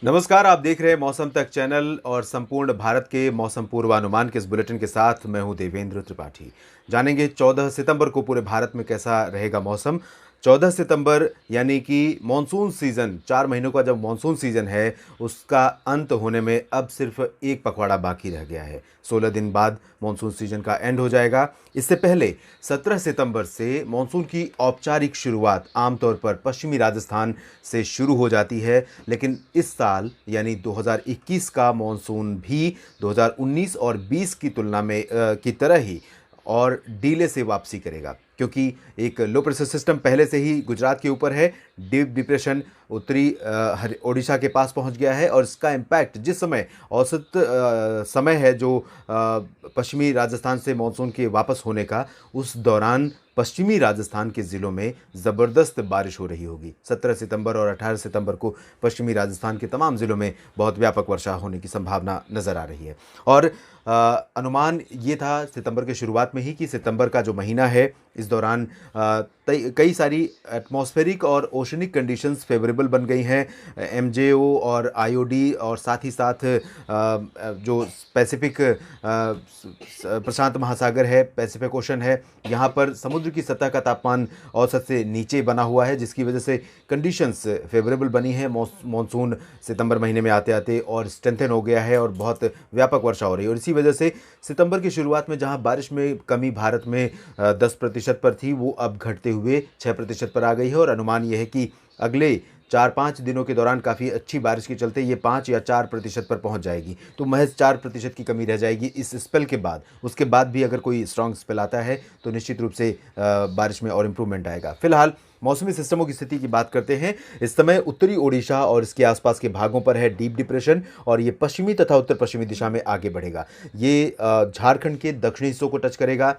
नमस्कार, आप देख रहे हैं मौसम तक चैनल और संपूर्ण भारत के मौसम पूर्वानुमान के इस बुलेटिन के साथ मैं हूं देवेंद्र त्रिपाठी। जानेंगे 14 सितंबर को पूरे भारत में कैसा रहेगा मौसम। 14 सितंबर यानी कि मॉनसून सीजन, 4 महीनों का जब मॉनसून सीजन है उसका अंत होने में अब सिर्फ एक पखवाड़ा बाकी रह गया है। 16 दिन बाद मॉनसून सीजन का एंड हो जाएगा। इससे पहले 17 सितंबर से मॉनसून की औपचारिक शुरुआत आमतौर पर पश्चिमी राजस्थान से शुरू हो जाती है, लेकिन इस साल यानी 2021 का मॉनसून भी 2019 और 20 की तुलना में की तरह ही और डीले से वापसी करेगा, क्योंकि एक लो प्रेशर सिस्टम पहले से ही गुजरात के ऊपर है। डीप डिप्रेशन उत्तरी ओडिशा के पास पहुंच गया है और इसका इम्पैक्ट जिस समय औसत समय है जो पश्चिमी राजस्थान से मानसून के वापस होने का, उस दौरान पश्चिमी राजस्थान के ज़िलों में ज़बरदस्त बारिश हो रही होगी। 17 सितंबर और 18 सितंबर को पश्चिमी राजस्थान के तमाम ज़िलों में बहुत व्यापक वर्षा होने की संभावना नज़र आ रही है। और अनुमान ये था सितंबर के शुरुआत में ही कि सितंबर का जो महीना है इस दौरान कई सारी एटमॉस्फेरिक और ओशनिक कंडीशंस फेवरेबल बन गई हैं। एमजेओ और आईओडी और साथ ही साथ जो पैसिफिक प्रशांत महासागर है, पैसिफिक ओशन है, यहाँ पर समुद्र की सतह का तापमान औसत से नीचे बना हुआ है, जिसकी वजह से कंडीशंस फेवरेबल बनी है। मॉनसून सितंबर महीने में आते आते और स्ट्रेंथन हो गया है और बहुत व्यापक वर्षा हो रही है। और इसी वजह से सितंबर की शुरुआत में जहां बारिश में कमी भारत में 10% पर थी, वो अब घटते हुए 6% पर आ गई है। और अनुमान यह है कि अगले 4-5 दिनों के दौरान काफ़ी अच्छी बारिश के चलते ये 5 या 4% पर पहुंच जाएगी। तो महज 4% की कमी रह जाएगी इस स्पेल के बाद। उसके बाद भी अगर कोई स्ट्रॉन्ग स्पेल आता है तो निश्चित रूप से बारिश में और इम्प्रूवमेंट आएगा। फिलहाल मौसमी सिस्टमों की स्थिति की बात करते हैं। इस समय उत्तरी ओडिशा और इसके आसपास के भागों पर है डीप डिप्रेशन और ये पश्चिमी तथा उत्तर पश्चिमी दिशा में आगे बढ़ेगा। ये झारखंड के दक्षिणी हिस्सों को टच करेगा।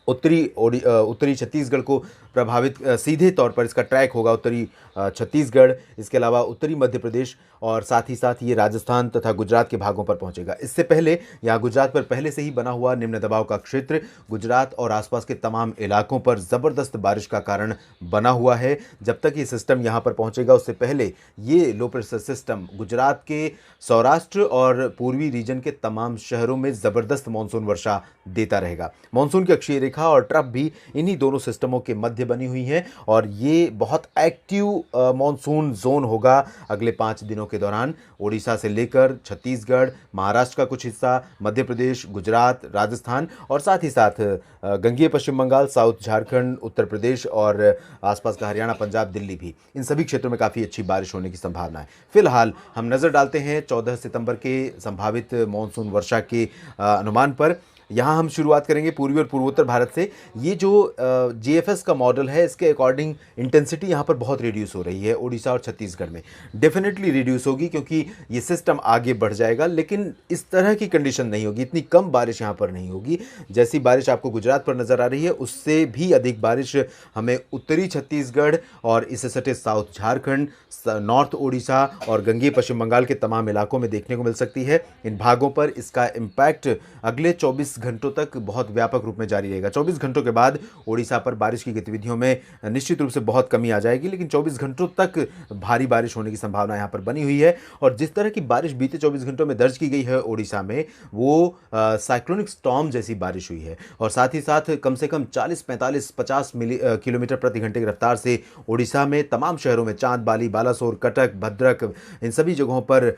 उत्तरी छत्तीसगढ़ को प्रभावित सीधे तौर पर इसका ट्रैक होगा उत्तरी छत्तीसगढ़, इसके अलावा उत्तरी मध्य प्रदेश और साथ ही साथ ये राजस्थान तथा गुजरात के भागों पर पहुंचेगा। इससे पहले यहाँ गुजरात पर पहले से ही बना हुआ निम्न दबाव का क्षेत्र गुजरात और आसपास के तमाम इलाकों पर ज़बरदस्त बारिश का कारण बना हुआ है। जब तक ये सिस्टम यहाँ पर पहुँचेगा उससे पहले ये लो प्रेशर सिस्टम गुजरात के सौराष्ट्र और पूर्वी रीजन के तमाम शहरों में ज़बरदस्त मानसून वर्षा देता रहेगा। मानसून की अक्षीय रेखा और ट्रफ भी इन्हीं दोनों सिस्टमों के मध्य बनी हुई है और ये बहुत एक्टिव मानसून जोन होगा अगले 5 दिनों के दौरान। ओडिशा से लेकर छत्तीसगढ़, महाराष्ट्र का कुछ हिस्सा, मध्य प्रदेश, गुजरात, राजस्थान और साथ ही साथ गंगेय पश्चिम बंगाल, साउथ झारखंड, उत्तर प्रदेश और आसपास का हरियाणा, पंजाब, दिल्ली भी, इन सभी क्षेत्रों में काफ़ी अच्छी बारिश होने की संभावना है। फिलहाल हम नज़र डालते हैं 14 सितंबर के संभावित मानसून वर्षा के अनुमान पर। यहाँ हम शुरुआत करेंगे पूर्वी और पूर्वोत्तर भारत से। ये जो जीएफएस का मॉडल है इसके अकॉर्डिंग इंटेंसिटी यहाँ पर बहुत रिड्यूस हो रही है ओडिशा और छत्तीसगढ़ में। डेफिनेटली रिड्यूस होगी क्योंकि ये सिस्टम आगे बढ़ जाएगा, लेकिन इस तरह की कंडीशन नहीं होगी, इतनी कम बारिश यहाँ पर नहीं होगी। जैसी बारिश आपको गुजरात पर नज़र आ रही है उससे भी अधिक बारिश हमें उत्तरी छत्तीसगढ़ और इससे सटे साउथ झारखंड, नॉर्थ ओडिशा और गंगेय पश्चिम बंगाल के तमाम इलाकों में देखने को मिल सकती है। इन भागों पर इसका इम्पैक्ट अगले 24 घंटों तक बहुत व्यापक रूप में जारी रहेगा। 24 घंटों के बाद ओडिशा पर बारिश की गतिविधियों में निश्चित रूप से बहुत कमी आ जाएगी, लेकिन 24 घंटों तक भारी बारिश होने की संभावना यहाँ पर बनी हुई है। और जिस तरह की बारिश बीते 24 घंटों में दर्ज की गई है ओडिशा में, वो साइक्लोनिक स्टॉर्म जैसी बारिश हुई है। और साथ ही साथ कम से कम 40, 45, 50 किलोमीटर प्रति घंटे की रफ्तार से ओडिशा में तमाम शहरों में चांदबाली, बालासोर, कटक, भद्रक, इन सभी जगहों पर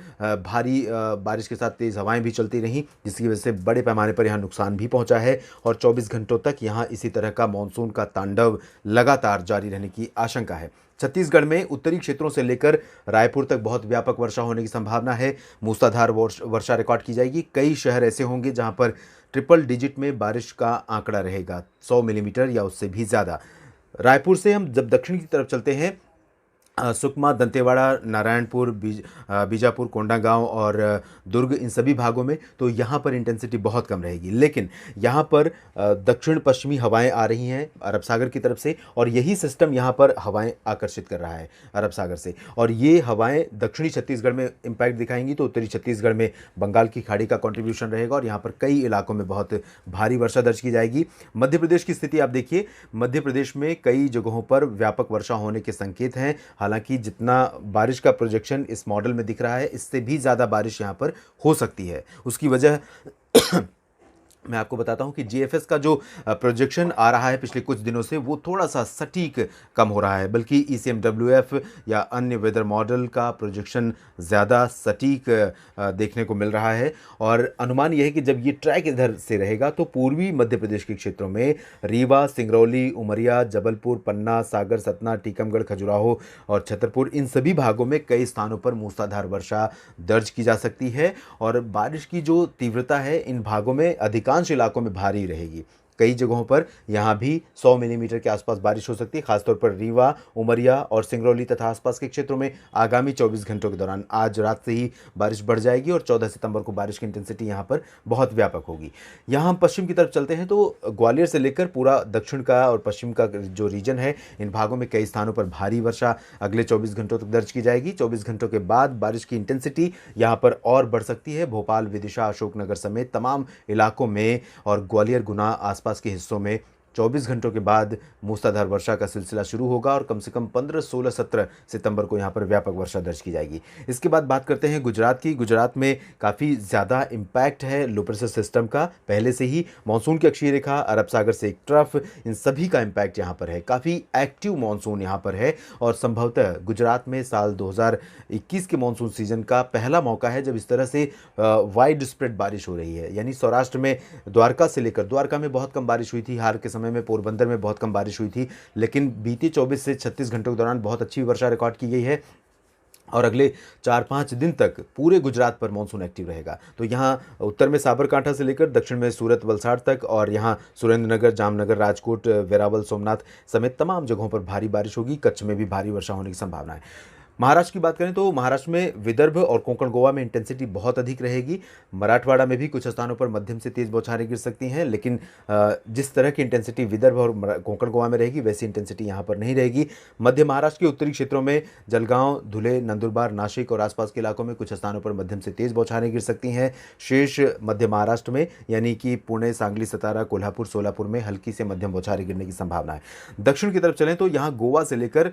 भारी बारिश के साथ तेज़ हवाएं भी चलती रहीं, जिसकी वजह से बड़े पैमाने पर यहाँ नुकसान भी पहुंचा है। और 24 घंटों तक यहाँ इसी तरह का मानसून का तांडव लगातार जारी रहने की आशंका है। छत्तीसगढ़ में उत्तरी क्षेत्रों से लेकर रायपुर तक बहुत व्यापक वर्षा होने की संभावना है। मूसलाधार वर्षा रिकॉर्ड की जाएगी। कई शहर ऐसे होंगे जहां पर ट्रिपल डिजिट में बारिश का आंकड़ा रहेगा, 100 मिलीमीटर या उससे भी ज़्यादा। रायपुर से हम जब दक्षिण की तरफ चलते हैं, सुकमा, दंतेवाड़ा, नारायणपुर, बीजापुर, कोंडागांव और दुर्ग, इन सभी भागों में तो यहाँ पर इंटेंसिटी बहुत कम रहेगी। लेकिन यहाँ पर दक्षिण पश्चिमी हवाएं आ रही हैं अरब सागर की तरफ से और यही सिस्टम यहाँ पर हवाएं आकर्षित कर रहा है अरब सागर से। और ये हवाएं दक्षिणी छत्तीसगढ़ में इम्पैक्ट दिखाएंगी तो उत्तरी छत्तीसगढ़ में बंगाल की खाड़ी का कॉन्ट्रीब्यूशन रहेगा और यहाँ पर कई इलाकों में बहुत भारी वर्षा दर्ज की जाएगी। मध्य प्रदेश की स्थिति आप देखिए, मध्य प्रदेश में कई जगहों पर व्यापक वर्षा होने के संकेत हैं। हालांकि जितना बारिश का प्रोजेक्शन इस मॉडल में दिख रहा है, इससे भी ज़्यादा बारिश यहाँ पर हो सकती है। उसकी वजह मैं आपको बताता हूं कि जीएफएस का जो प्रोजेक्शन आ रहा है पिछले कुछ दिनों से, वो थोड़ा सा सटीक कम हो रहा है, बल्कि ईसीएमडब्ल्यूएफ या अन्य वेदर मॉडल का प्रोजेक्शन ज़्यादा सटीक देखने को मिल रहा है। और अनुमान यह है कि जब ये ट्रैक इधर से रहेगा तो पूर्वी मध्य प्रदेश के क्षेत्रों में रीवा, सिंगरौली, उमरिया, जबलपुर, पन्ना, सागर, सतना, टीकमगढ़, खजुराहो और छतरपुर, इन सभी भागों में कई स्थानों पर मूसलाधार वर्षा दर्ज की जा सकती है। और बारिश की जो तीव्रता है इन भागों में अधिकांश इलाकों में भारी रहेगी। कई जगहों पर यहां भी 100 मिलीमीटर के आसपास बारिश हो सकती है, खासतौर पर रीवा, उमरिया और सिंगरौली तथा आसपास के क्षेत्रों में आगामी 24 घंटों के दौरान आज रात से ही बारिश बढ़ जाएगी और 14 सितंबर को बारिश की इंटेंसिटी यहां पर बहुत व्यापक होगी। यहां हम पश्चिम की तरफ चलते हैं तो ग्वालियर से लेकर पूरा दक्षिण का और पश्चिम का जो रीजन है, इन भागों में कई स्थानों पर भारी वर्षा अगले 24 घंटों तक दर्ज की जाएगी। 24 घंटों के बाद बारिश की इंटेंसिटी यहां पर और बढ़ सकती है। भोपाल, विदिशा, अशोकनगर समेत तमाम इलाकों में और ग्वालियर, गुना, आसपास के हिस्सों में 24 घंटों के बाद मूसलाधार वर्षा का सिलसिला शुरू होगा और कम से कम 15, 16, 17 सितंबर को यहाँ पर व्यापक वर्षा दर्ज की जाएगी। इसके बाद बात करते हैं गुजरात की। गुजरात में काफ़ी ज़्यादा इम्पैक्ट है लो प्रेशर सिस्टम का। पहले से ही मानसून की अक्षीय रेखा, अरब सागर से एक ट्रफ, इन सभी का इम्पैक्ट यहाँ पर है। काफ़ी एक्टिव मानसून यहाँ पर है और संभवतः गुजरात में साल 2021 के मानसून सीजन का पहला मौका है जब इस तरह से वाइड स्प्रेड बारिश हो रही है। यानी सौराष्ट्र में द्वारका से लेकर, द्वारका में बहुत कम बारिश हुई थी हाल के समय में, पोरबंदर में बहुत कम बारिश हुई थी, लेकिन बीते 24 से 36 घंटों के दौरान बहुत अच्छी वर्षा रिकॉर्ड की गई है और अगले 4-5 दिन तक पूरे गुजरात पर मानसून एक्टिव रहेगा। तो यहाँ उत्तर में साबरकांठा से लेकर दक्षिण में सूरत, वलसाड़ तक और यहाँ सुरेंद्रनगर, जामनगर, राजकोट, वेरावल, सोमनाथ समेत तमाम जगहों पर भारी बारिश होगी। कच्छ में भी भारी वर्षा होने की संभावना है। महाराष्ट्र की बात करें तो महाराष्ट्र में विदर्भ और कोंकण गोवा में इंटेंसिटी बहुत अधिक रहेगी। मराठवाड़ा में भी कुछ स्थानों पर मध्यम से तेज बौछारें गिर सकती हैं, लेकिन जिस तरह की इंटेंसिटी विदर्भ और कोंकण गोवा में रहेगी वैसी इंटेंसिटी यहाँ पर नहीं रहेगी। मध्य महाराष्ट्र के उत्तरी क्षेत्रों में जलगांव, धुले, नंदुरबार, नासिक और आसपास के इलाकों में कुछ स्थानों पर मध्यम से तेज बौछारें गिर सकती हैं। शेष मध्य महाराष्ट्र में यानी कि पुणे, सांगली, सतारा, कोल्हापुर, सोलापुर में हल्की से मध्यम बौछारें गिरने की संभावना है। दक्षिण की तरफ चलें तो यहाँ गोवा से लेकर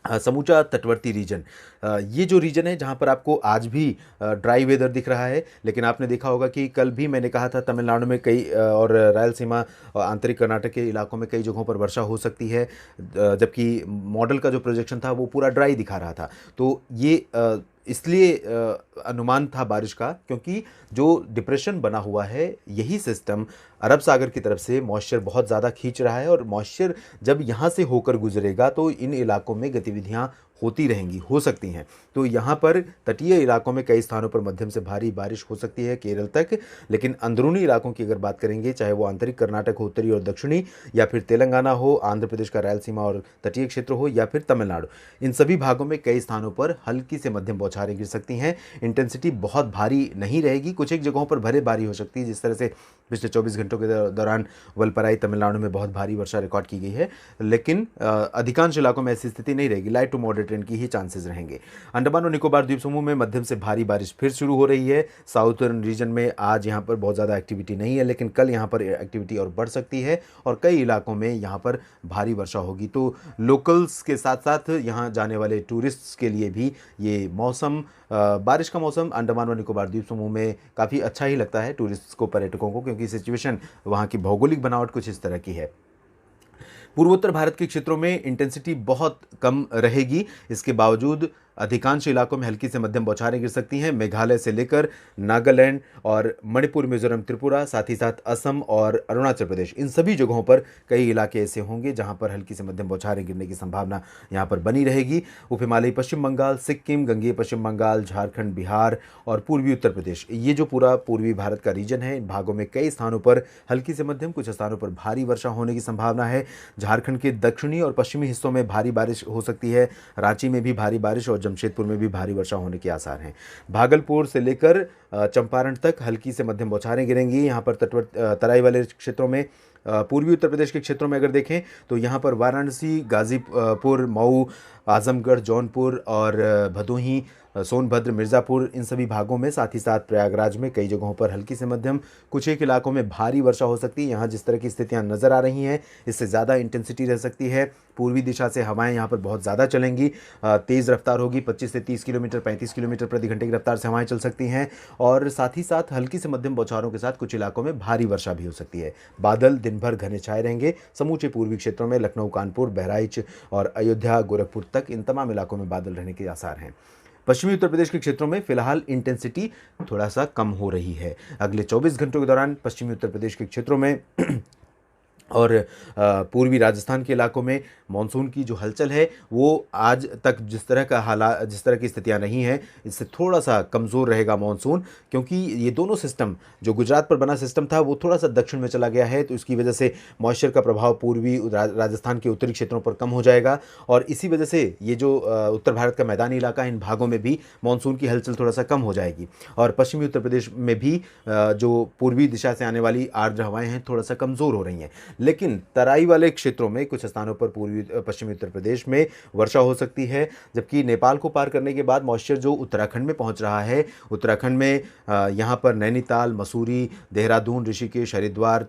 समूचा तटवर्ती रीजन, ये जो रीजन है जहाँ पर आपको आज भी ड्राई वेदर दिख रहा है, लेकिन आपने देखा होगा कि कल भी मैंने कहा था तमिलनाडु में कई और रायलसीमा और आंतरिक कर्नाटक के इलाकों में कई जगहों पर वर्षा हो सकती है, जबकि मॉडल का जो प्रोजेक्शन था वो पूरा ड्राई दिखा रहा था। तो ये इसलिए अनुमान था बारिश का, क्योंकि जो डिप्रेशन बना हुआ है यही सिस्टम अरब सागर की तरफ से मॉइस्चर बहुत ज़्यादा खींच रहा है और मॉइस्चर जब यहाँ से होकर गुजरेगा तो इन इलाकों में गतिविधियाँ होती रहेंगी, हो सकती हैं। तो यहाँ पर तटीय इलाकों में कई स्थानों पर मध्यम से भारी बारिश हो सकती है केरल तक, लेकिन अंदरूनी इलाकों की अगर बात करेंगे, चाहे वो आंतरिक कर्नाटक हो, उत्तरी और दक्षिणी, या फिर तेलंगाना हो, आंध्र प्रदेश का रायलसीमा और तटीय क्षेत्र हो, या फिर तमिलनाडु, इन सभी भागों में कई स्थानों पर हल्की से मध्यम बौछारें गिर सकती हैं। इंटेंसिटी बहुत भारी नहीं रहेगी, कुछ एक जगहों पर भरे भारी हो सकती है, जिस तरह से पिछले 24 घंटों के दौरान वलपराई तमिलनाडु में बहुत भारी वर्षा रिकॉर्ड की गई है, लेकिन अधिकांश इलाकों में ऐसी स्थिति नहीं रहेगी। लाइट टू मॉडरेट रेन की ही चांसेस रहेंगे। अंडमान और निकोबार द्वीप समूह में मध्यम से भारी बारिश फिर शुरू हो रही है। साउथर्न रीजन में आज यहाँ पर बहुत ज़्यादा एक्टिविटी नहीं है, लेकिन कल यहाँ पर एक्टिविटी और बढ़ सकती है और कई इलाकों में यहाँ पर भारी वर्षा होगी। तो लोकल्स के साथ साथ यहाँ जाने वाले टूरिस्ट्स के लिए भी ये मौसम, बारिश का मौसम अंडमान और निकोबार द्वीप समूह में काफ़ी अच्छा ही लगता है टूरिस्ट्स को, पर्यटकों को, क्योंकि सिचुएशन वहाँ की भौगोलिक बनावट कुछ इस तरह की है। पूर्वोत्तर भारत के क्षेत्रों में इंटेंसिटी बहुत कम रहेगी, इसके बावजूद अधिकांश इलाकों में हल्की से मध्यम बौछारें गिर सकती हैं। मेघालय से लेकर नागालैंड और मणिपुर, मिजोरम, त्रिपुरा, साथ ही साथ असम और अरुणाचल प्रदेश, इन सभी जगहों पर कई इलाके ऐसे होंगे जहां पर हल्की से मध्यम बौछारें गिरने की संभावना यहां पर बनी रहेगी। उप हिमालयी पश्चिम बंगाल, सिक्किम, गंगेय पश्चिम बंगाल, झारखंड, बिहार और पूर्वी उत्तर प्रदेश, ये जो पूरा पूर्वी भारत का रीजन है, इन भागों में कई स्थानों पर हल्की से मध्यम, कुछ स्थानों पर भारी वर्षा होने की संभावना है। झारखंड के दक्षिणी और पश्चिमी हिस्सों में भारी बारिश हो सकती है। रांची में भी भारी बारिश और जमशेदपुर में भी भारी वर्षा होने के आसार हैं। भागलपुर से लेकर चंपारण तक हल्की से मध्यम बौछारें गिरेंगी। यहाँ पर तराई वाले क्षेत्रों में, पूर्वी उत्तर प्रदेश के क्षेत्रों में अगर देखें तो यहाँ पर वाराणसी, गाजीपुर, मऊ, आजमगढ़, जौनपुर और भदोही, सोनभद्र, मिर्ज़ापुर इन सभी भागों में, साथ ही साथ प्रयागराज में कई जगहों पर हल्की से मध्यम, कुछ एक इलाकों में भारी वर्षा हो सकती है। यहाँ जिस तरह की स्थितियाँ नज़र आ रही हैं, इससे ज़्यादा इंटेंसिटी रह सकती है। पूर्वी दिशा से हवाएं यहाँ पर बहुत ज़्यादा चलेंगी, तेज़ रफ्तार होगी, 25 से 30 किलोमीटर 35 किलोमीटर प्रति घंटे की रफ्तार से हवाएं चल सकती हैं। और साथ ही साथ हल्की से मध्यम बौछारों के साथ कुछ इलाकों में भारी वर्षा भी हो सकती है। बादल दिन भर घने छाए रहेंगे। समूचे पूर्वी क्षेत्रों में लखनऊ, कानपुर, बहराइच और अयोध्या, गोरखपुर तक इन तमाम इलाकों में बादल रहने के आसार हैं। पश्चिमी उत्तर प्रदेश के क्षेत्रों में फिलहाल इंटेंसिटी थोड़ा सा कम हो रही है। अगले 24 घंटों के दौरान पश्चिमी उत्तर प्रदेश के क्षेत्रों में और पूर्वी राजस्थान के इलाकों में मानसून की जो हलचल है वो आज तक जिस तरह की स्थितियां नहीं हैं, इससे थोड़ा सा कमज़ोर रहेगा मानसून, क्योंकि ये दोनों सिस्टम, जो गुजरात पर बना सिस्टम था वो थोड़ा सा दक्षिण में चला गया है, तो इसकी वजह से मॉइस्चर का प्रभाव पूर्वी राजस्थान के उत्तरी क्षेत्रों पर कम हो जाएगा। और इसी वजह से ये जो उत्तर भारत का मैदानी इलाका है, इन भागों में भी मानसून की हलचल थोड़ा सा कम हो जाएगी। और पश्चिमी उत्तर प्रदेश में भी जो पूर्वी दिशा से आने वाली आर्द्र हवाएं हैं थोड़ा सा कमज़ोर हो रही हैं। लेकिन तराई वाले क्षेत्रों में कुछ स्थानों पर पश्चिमी उत्तर प्रदेश में वर्षा हो सकती है, जबकि नेपाल को पार करने के बाद मॉइस्चर जो उत्तराखंड में पहुंच रहा है, उत्तराखंड में यहां पर नैनीताल, मसूरी, देहरादून, ऋषिकेश, हरिद्वार,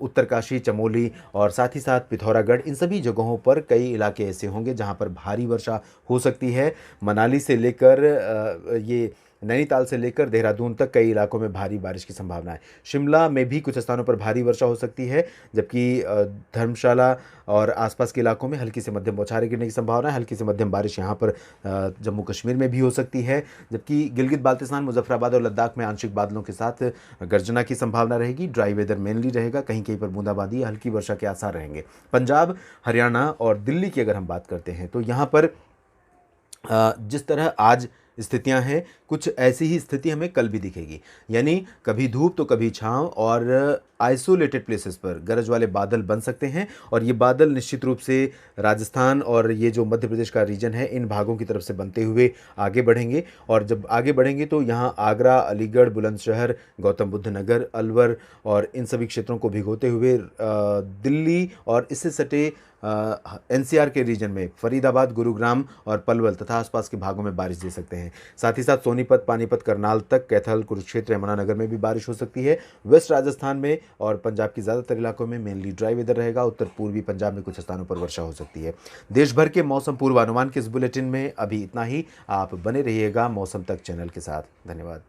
उत्तरकाशी, चमोली और साथ ही साथ पिथौरागढ़, इन सभी जगहों पर कई इलाके ऐसे होंगे जहां पर भारी वर्षा हो सकती है। मनाली से लेकर ये नैनीताल से लेकर देहरादून तक कई इलाकों में भारी बारिश की संभावना है। शिमला में भी कुछ स्थानों पर भारी वर्षा हो सकती है, जबकि धर्मशाला और आसपास के इलाकों में हल्की से मध्यम बौछारें गिरने की संभावना है। हल्की से मध्यम बारिश यहाँ पर जम्मू कश्मीर में भी हो सकती है, जबकि गिलगित बाल्तिस्तान, मुजफ्फराबाद और लद्दाख में आंशिक बादलों के साथ गर्जना की संभावना रहेगी। ड्राई वेदर मेनली रहेगा, कहीं कहीं पर बूंदाबांदी, हल्की वर्षा के आसार रहेंगे। पंजाब, हरियाणा और दिल्ली की अगर हम बात करते हैं तो यहाँ पर जिस तरह आज स्थितियां हैं, कुछ ऐसी ही स्थिति हमें कल भी दिखेगी, यानी कभी धूप तो कभी छांव, और आइसोलेटेड प्लेसेस पर गरज वाले बादल बन सकते हैं। और ये बादल निश्चित रूप से राजस्थान और ये जो मध्य प्रदेश का रीजन है, इन भागों की तरफ से बनते हुए आगे बढ़ेंगे। और जब आगे बढ़ेंगे तो यहाँ आगरा, अलीगढ़, बुलंदशहर, गौतम बुद्ध नगर, अलवर और इन सभी क्षेत्रों को भिगोते हुए दिल्ली और इससे सटे एनसीआर के रीजन में फरीदाबाद, गुरुग्राम और पलवल तथा आसपास के भागों में बारिश दे सकते हैं। साथ ही साथ सोनीपत, पानीपत, करनाल तक, कैथल, कुरुक्षेत्र, यमुनानगर में भी बारिश हो सकती है। वेस्ट राजस्थान में और पंजाब की ज़्यादातर इलाकों में मेनली ड्राई वेदर रहेगा। उत्तर पूर्वी पंजाब में कुछ स्थानों पर वर्षा हो सकती है। देश भर के मौसम पूर्वानुमान के इस बुलेटिन में अभी इतना ही। आप बने रहिएगा मौसम तक चैनल के साथ। धन्यवाद।